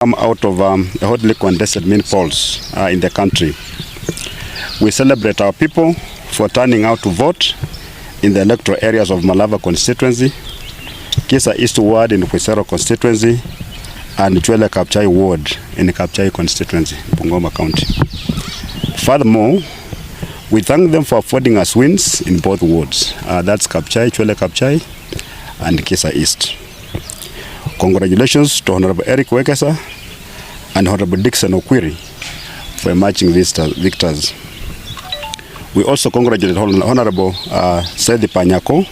Come out of a hotly contested main polls in the country. We celebrate our people for turning out to vote in the electoral areas of Malava constituency, Kisa East Ward in Kwisero constituency, and Chwele Kapchai Ward in Kapchai constituency, Bungoma County. Furthermore, we thank them for affording us wins in both wards. That's Kapchai, Chwele Kapchai, and Kisa East. Congratulations to Honorable Eric Wekesa and Honorable Dixon Okwiri for emerging victors. We also congratulate Honorable Sedi Panyako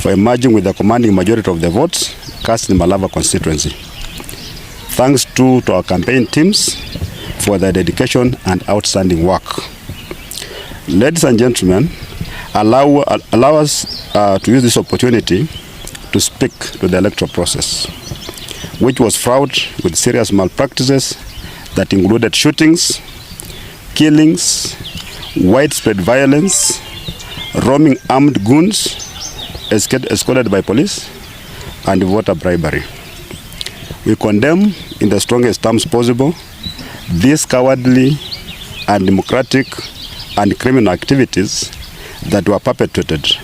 for emerging with the commanding majority of the votes cast in Malava constituency. Thanks to our campaign teams for their dedication and outstanding work. Ladies and gentlemen, allow us to use this opportunity to speak to the electoral process, which was fraught with serious malpractices that included shootings, killings, widespread violence, roaming armed goons escorted by police, and voter bribery. We condemn in the strongest terms possible these cowardly, undemocratic, and criminal activities that were perpetrated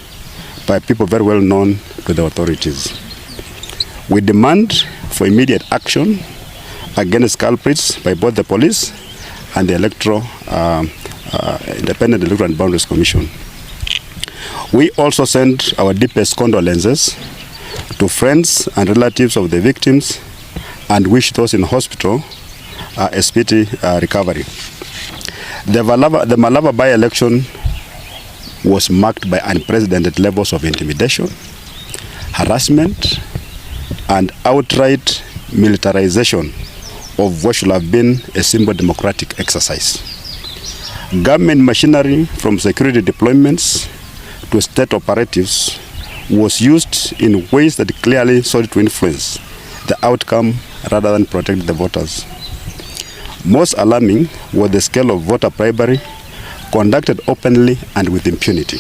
by people very well known to the authorities. We demand for immediate action against culprits by both the police and the Independent Electoral and Boundaries Commission. We also send our deepest condolences to friends and relatives of the victims and wish those in hospital a speedy recovery. The Malava by-election was marked by unprecedented levels of intimidation, harassment, and outright militarization of what should have been a simple democratic exercise. Government machinery, from security deployments to state operatives, was used in ways that clearly sought to influence the outcome rather than protect the voters. Most alarming was the scale of voter bribery conducted openly and with impunity.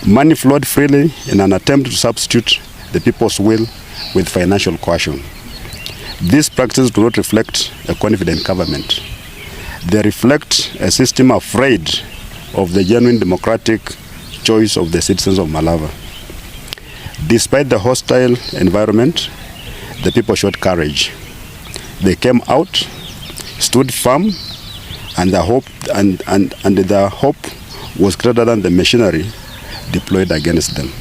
Money flowed freely in an attempt to substitute the people's will with financial coercion. These practices do not reflect a confident government. They reflect a system afraid of the genuine democratic choice of the citizens of Malava. Despite the hostile environment, the people showed courage. They came out, stood firm, and their hope was greater than the machinery deployed against them.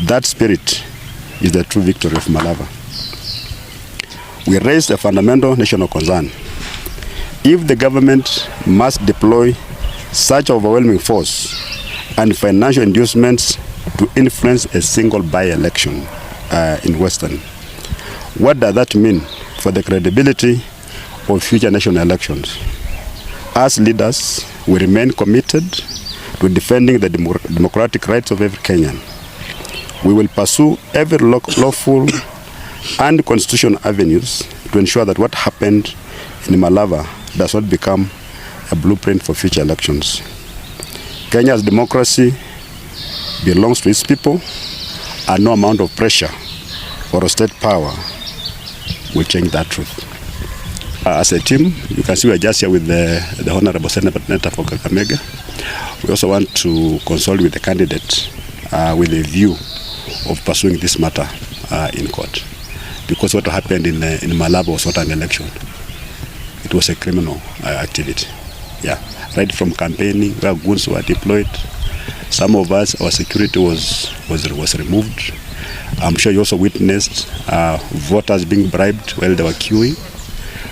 That spirit is the true victory of Malava. We raised a fundamental national concern. If the government must deploy such overwhelming force and financial inducements to influence a single by-election in Western, what does that mean for the credibility of future national elections? As leaders, we remain committed to defending the democratic rights of every Kenyan. We will pursue every lawful and constitutional avenues to ensure that what happened in Malava does not become a blueprint for future elections. Kenya's democracy belongs to its people, and no amount of pressure or state power will change that truth. As a team, you can see we are just here with the Honorable Senator for Kakamega. We also want to consult with the candidate with a view of pursuing this matter in court. Because what happened in Malava was not an election. It was a criminal activity. Yeah, right from campaigning, where goons were deployed. Some of us, our security was removed. I'm sure you also witnessed voters being bribed while they were queuing.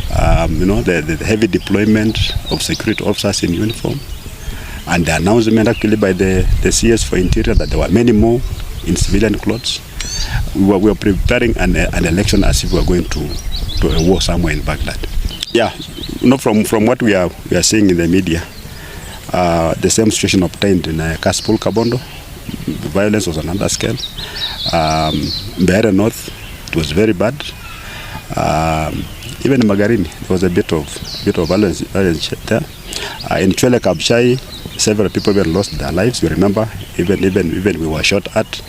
The heavy deployment of security officers in uniform, and the announcement actually by the CS for Interior that there were many more in civilian clothes. We were preparing an election as if we were going to a war somewhere in Baghdad. Yeah, from what we are seeing in the media, the same situation obtained in Kaspul Kabondo. The violence was on another scale. Mbeere North, it was very bad. Even in Magarini, there was a bit of violence there. In Chwele Kapchai, several people even lost their lives. You remember, even we were shot at.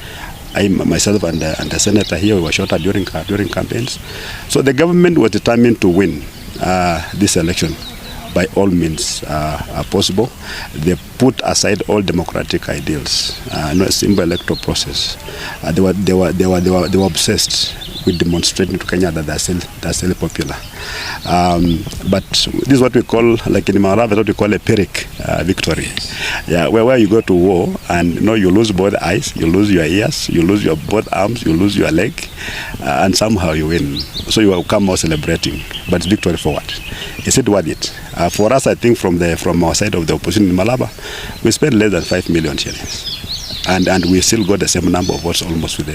myself and the senator here, we were shot at during campaigns. So the government was determined to win this election by all means possible. They put aside all democratic ideals, not a simple electoral process. They were obsessed with demonstrating to Kenya that they're still popular. But this is what we call, like in Malava, what we call a Pyrrhic victory. Yeah, where you go to war and you lose both eyes, you lose your ears, you lose your both arms, you lose your leg, and somehow you win. So you will come out celebrating. But it's victory for what? Is it worth it? For us, I think from our side of the opposition in Malaba, we spent less than 5 million shillings. And we still got the same number of votes almost with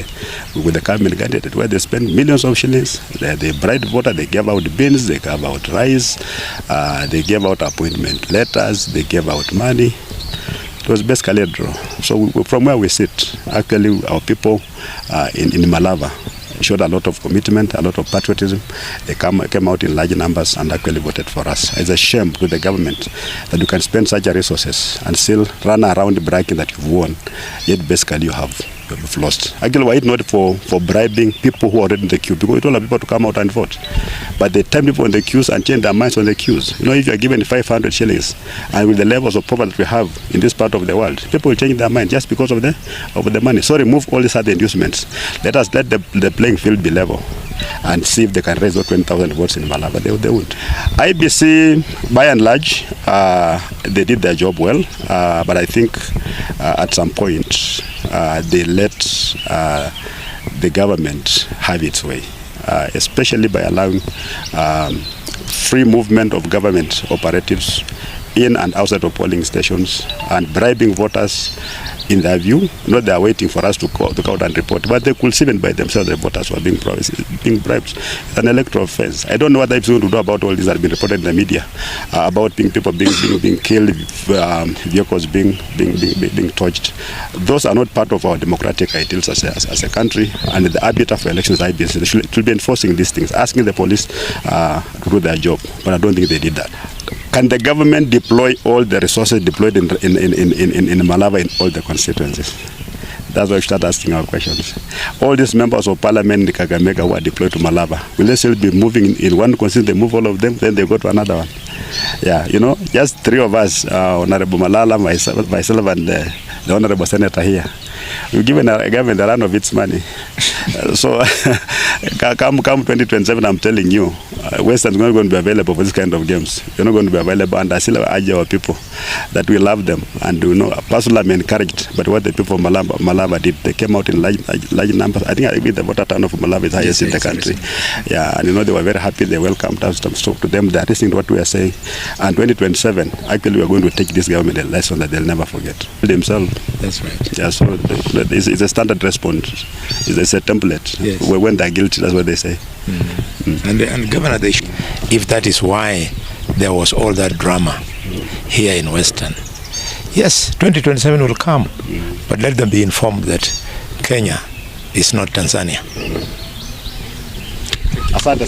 the cabinet candidate, where they spend millions of shillings. They bribed voters, they gave out beans, they gave out rice, they gave out appointment letters, they gave out money. It was basically a draw. So from where we sit, actually our people in Malava showed a lot of commitment, a lot of patriotism. They came out in large numbers and actually voted for us. It's a shame to the government that you can spend such resources and still run around bragging that you've won, yet basically you've lost. Actually, were it not for bribing people who are already in the queue, because we told people to come out and vote. But they time people on the queues and change their minds on the queues. If you are given 500 shillings, and with the levels of poverty that we have in this part of the world, people will change their mind just because of the money. So remove all these other inducements. Let the playing field be level and see if they can raise those 20,000 votes in Malaba. They would. IBC, by and large, they did their job well, but I think at some point they let the government have its way, especially by allowing free movement of government operatives in and outside of polling stations and bribing voters. In their view, not they are waiting for us to out and report, but they could see even by themselves the voters who are being bribed. It's an electoral offense. I don't know what they're going to do about all this that have been reported in the media about people being killed, vehicles being torched. Those are not part of our democratic ideals as a country, and the arbiter for elections, IBC, they should be enforcing these things, asking the police to do their job, but I don't think they did that. Can the government deploy all the resources deployed in Malava in all the constituencies? That's why we start asking our questions. All these members of parliament in Kakamega who are deployed to Malava, will they still be moving in one constituency? They move all of them, then they go to another one. Yeah, just three of us, Honorable Malala, myself and the Honorable Senator here. We've given a government a run of its money. So come 2027, I'm telling you, Western is not going to be available for this kind of games. You're not going to be available, and I still urge our people that we love them. And personally, I'm encouraged by what the people of Malava did. They came out in large numbers. I think the voter turnout for Malava is highest in the country. Yeah, and they were very happy. They welcomed us to talk to them. They are listening to what we are saying. And 2027, actually, we are going to take this government a lesson that they'll never forget. Themselves. That's right. Yeah, so it's a standard response. It's a template. Yes. When they're guilty, that's what they say. And Governor, if that is why there was all that drama here in Western, yes, 2027 will come, but let them be informed that Kenya is not Tanzania. Asante.